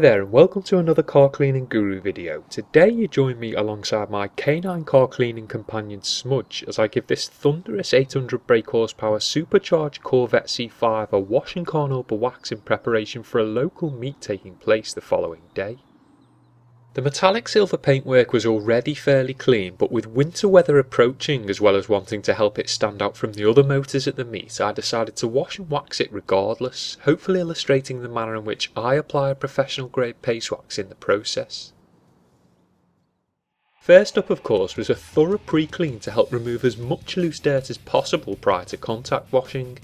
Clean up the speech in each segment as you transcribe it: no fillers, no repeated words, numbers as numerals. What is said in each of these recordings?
there and welcome to another car cleaning guru video. Today you join me alongside my canine car cleaning companion Smudge as I give this thunderous 800 brake horsepower supercharged Corvette C5 a wash and Carnauba wax in preparation for a local meet taking place the following day. The metallic silver paintwork was already fairly clean, but with winter weather approaching as well as wanting to help it stand out from the other motors at the meet, I decided to wash and wax it regardless, hopefully illustrating the manner in which I apply a professional grade paste wax in the process. First up of course was a thorough pre-clean to help remove as much loose dirt as possible prior to contact washing.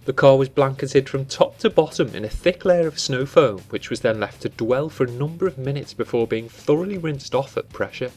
The car was blanketed from top to bottom in a thick layer of snow foam, which was then left to dwell for a number of minutes before being thoroughly rinsed off at pressure.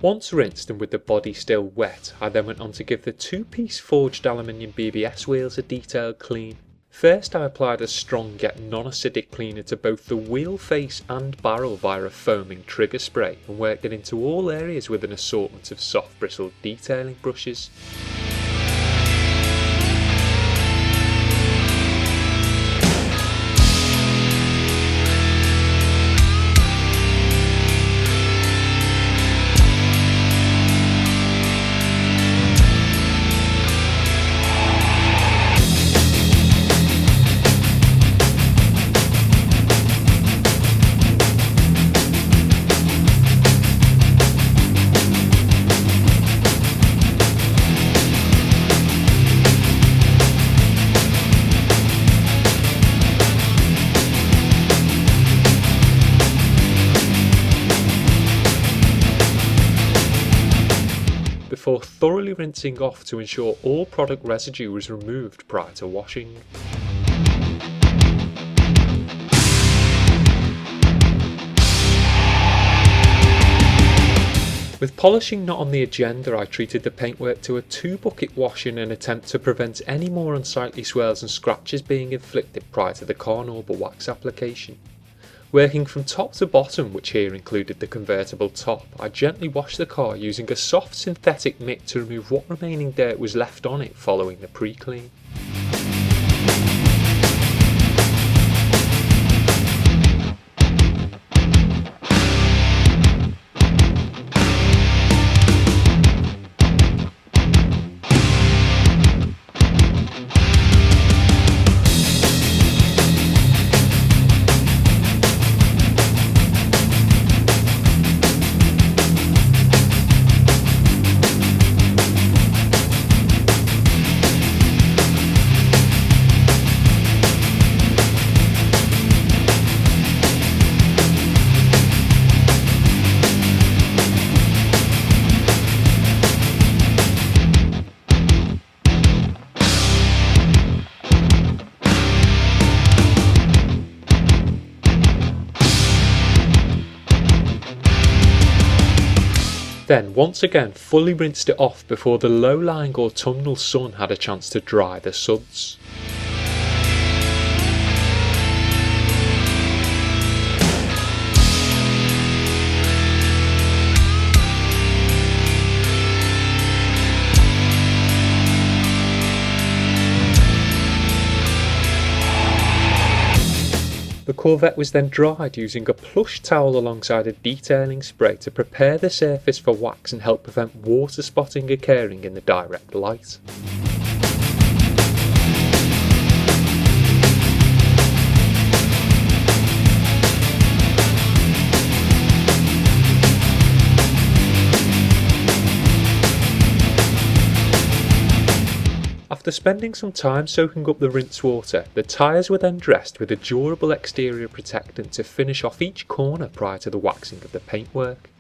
Once rinsed and with the body still wet, I then went on to give the two-piece forged aluminium BBS wheels a detailed clean. First I applied a strong yet non-acidic cleaner to both the wheel face and barrel via a foaming trigger spray and worked it into all areas with an assortment of soft bristled detailing brushes. Before thoroughly rinsing off to ensure all product residue was removed prior to washing. With polishing not on the agenda, I treated the paintwork to a 2-bucket wash in an attempt to prevent any more unsightly swirls and scratches being inflicted prior to the Carnauba wax application. Working from top to bottom, which here included the convertible top, I gently washed the car using a soft synthetic Mitt to remove what remaining dirt was left on it following the pre-clean. Then once again fully rinsed it off before the low-lying autumnal sun had a chance to dry the suds. The Corvette was then dried using a plush towel alongside a detailing spray to prepare the surface for wax and help prevent water spotting occurring in the direct light. After spending some time soaking up the rinse water, the tyres were then dressed with a durable exterior protectant to finish off each corner prior to the waxing of the paintwork.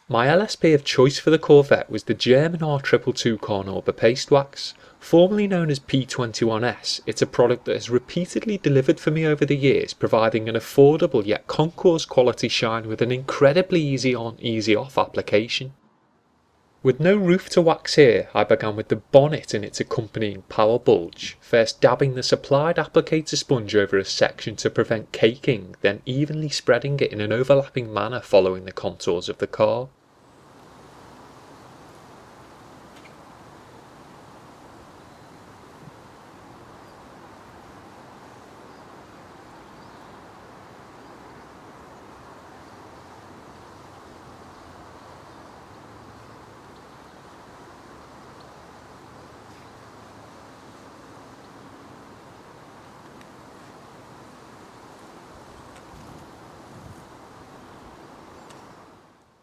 My LSP of choice for the Corvette was the German R222 Carnauba paste wax. Formerly known as P21S, it's a product that has repeatedly delivered for me over the years, providing an affordable yet concours quality shine with an incredibly easy on, easy off application. With no roof to wax here, I began with the bonnet and its accompanying power bulge, first dabbing the supplied applicator sponge over a section to prevent caking, then evenly spreading it in an overlapping manner following the contours of the car.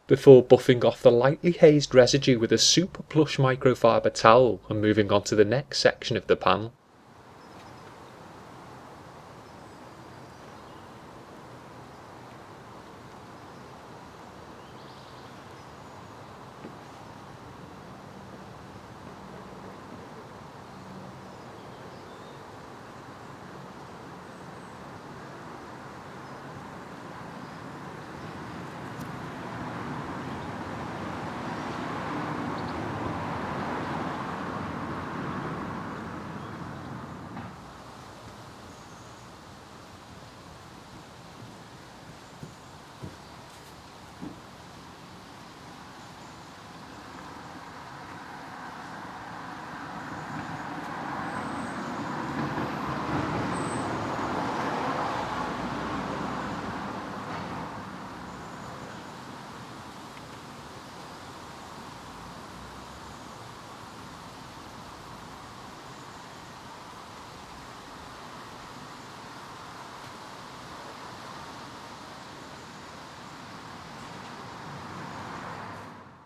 Before buffing off the lightly hazed residue with a super plush microfibre towel and moving on to the next section of the panel.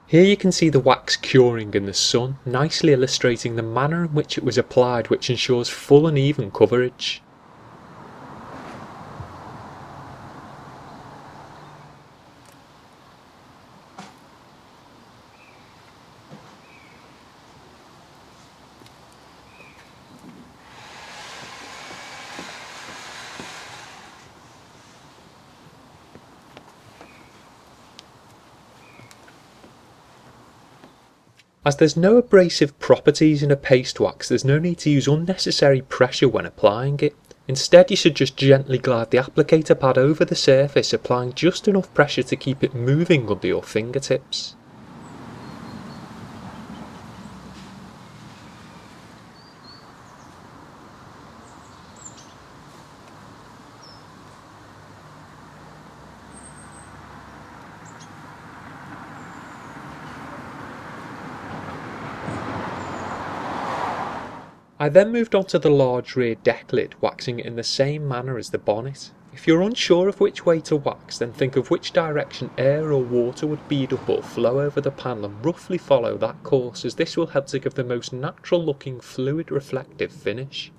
Here you can see the wax curing in the sun, nicely illustrating the manner in which it was applied, which ensures full and even coverage. As there's no abrasive properties in a paste wax, there's no need to use unnecessary pressure when applying it. Instead, you should just gently glide the applicator pad over the surface, applying just enough pressure to keep it moving under your fingertips. I then moved on to the large rear deck lid, waxing it in the same manner as the bonnet. If you're unsure of which way to wax, then think of which direction air or water would bead up or flow over the panel and roughly follow that course, as this will help to give the most natural looking fluid reflective finish.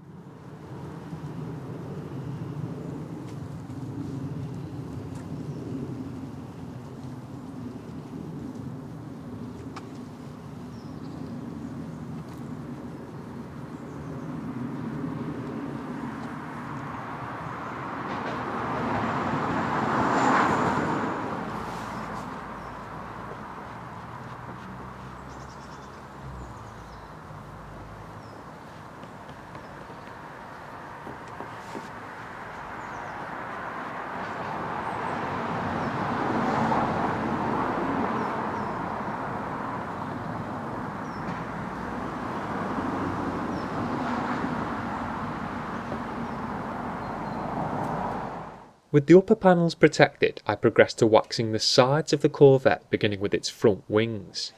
With the upper panels protected, I progressed to waxing the sides of the Corvette, beginning with its front wings.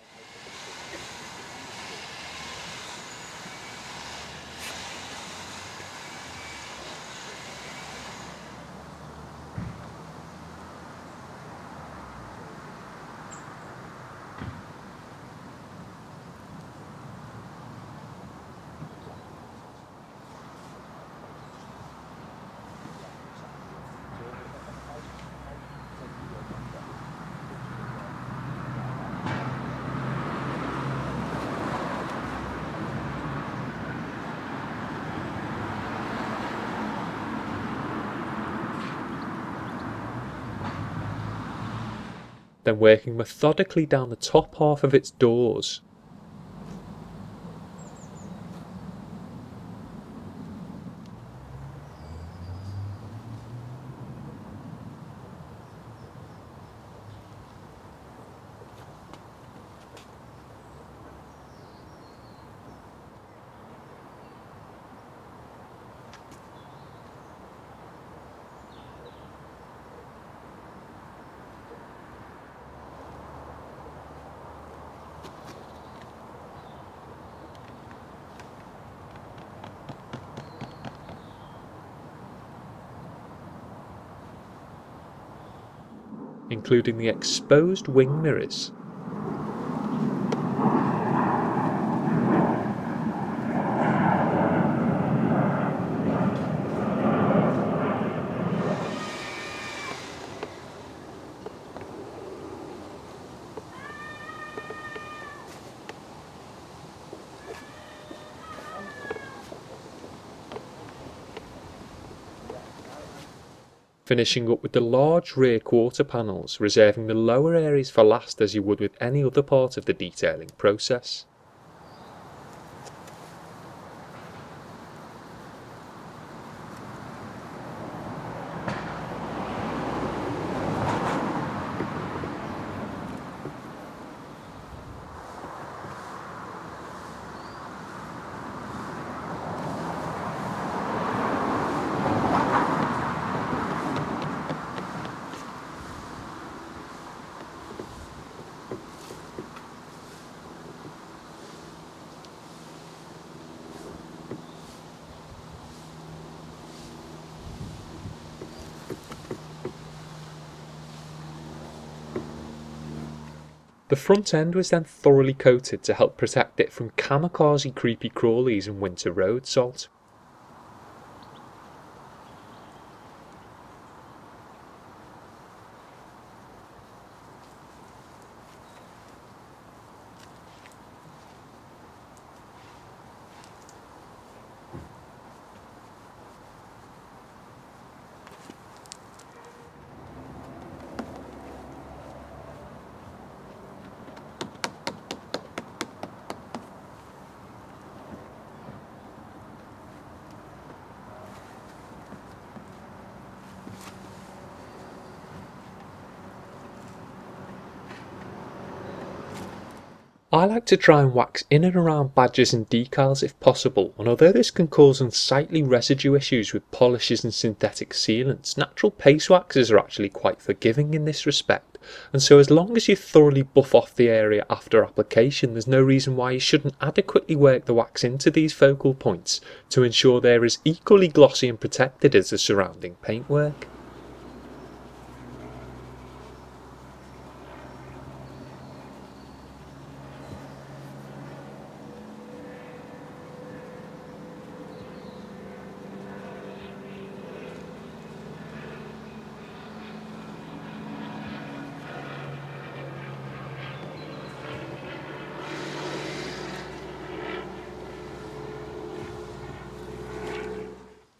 then working methodically down the top half of its doors. Including the exposed wing mirrors. Finishing up with the large rear quarter panels, reserving the lower areas for last as you would with any other part of the detailing process. The front end was then thoroughly coated to help protect it from kamikaze creepy crawlies and winter road salt. I like to try and wax in and around badges and decals if possible, and although this can cause unsightly residue issues with polishes and synthetic sealants, natural paste waxes are actually quite forgiving in this respect, and so as long as you thoroughly buff off the area after application, there's no reason why you shouldn't adequately work the wax into these focal points to ensure they're as equally glossy and protected as the surrounding paintwork.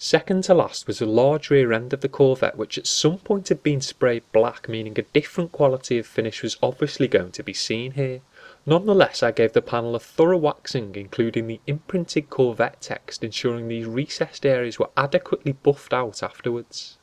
Second to last was the large rear end of the Corvette, which at some point had been sprayed black, meaning a different quality of finish was obviously going to be seen here. Nonetheless, I gave the panel a thorough waxing, including the imprinted Corvette text, ensuring these recessed areas were adequately buffed out afterwards.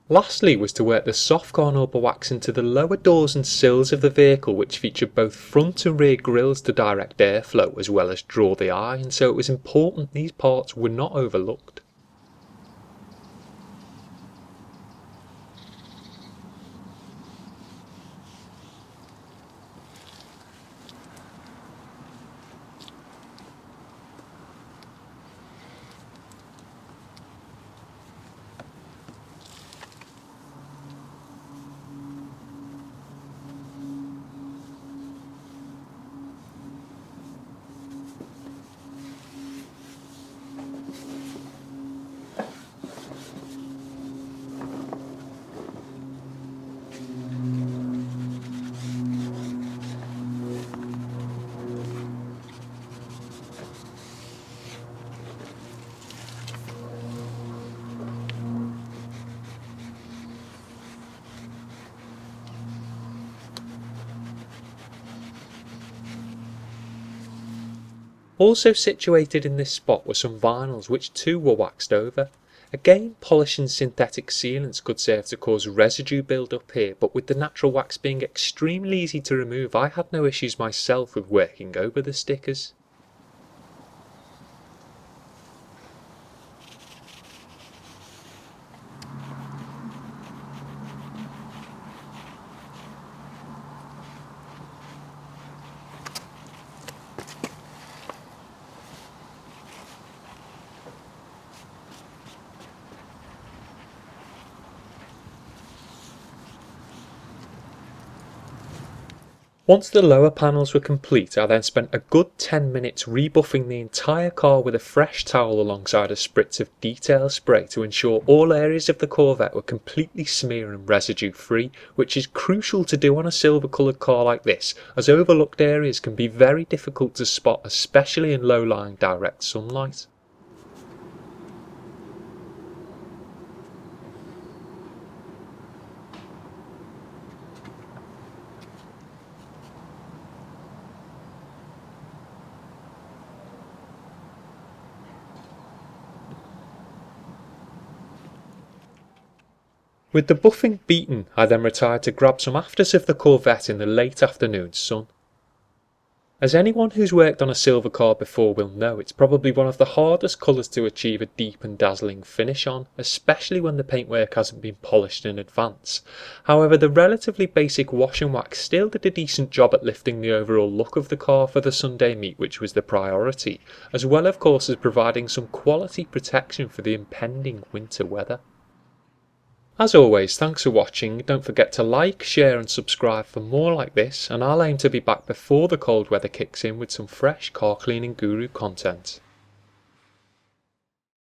Lastly was to work the soft Carnauba wax into the lower doors and sills of the vehicle, which featured both front and rear grills to direct airflow as well as draw the eye, and so it was important these parts were not overlooked. Also situated in this spot were some vinyls, which too were waxed over. Again, polishing synthetic sealants could serve to cause residue build up here, but with the natural wax being extremely easy to remove, I had no issues myself with working over the stickers. Once the lower panels were complete, I then spent a good 10 minutes rebuffing the entire car with a fresh towel alongside a spritz of detail spray to ensure all areas of the Corvette were completely smear and residue free, which is crucial to do on a silver coloured car like this, as overlooked areas can be very difficult to spot, especially in low-lying direct sunlight. With the buffing beaten, I then retired to grab some afters of the Corvette in the late afternoon sun. As anyone who's worked on a silver car before will know, it's probably one of the hardest colours to achieve a deep and dazzling finish on, especially when the paintwork hasn't been polished in advance. However, the relatively basic wash and wax still did a decent job at lifting the overall look of the car for the Sunday meet, which was the priority, as well of course as providing some quality protection for the impending winter weather. As always, thanks for watching. Don't forget to like, share and subscribe for more like this, and I'll aim to be back before the cold weather kicks in with some fresh car cleaning guru content.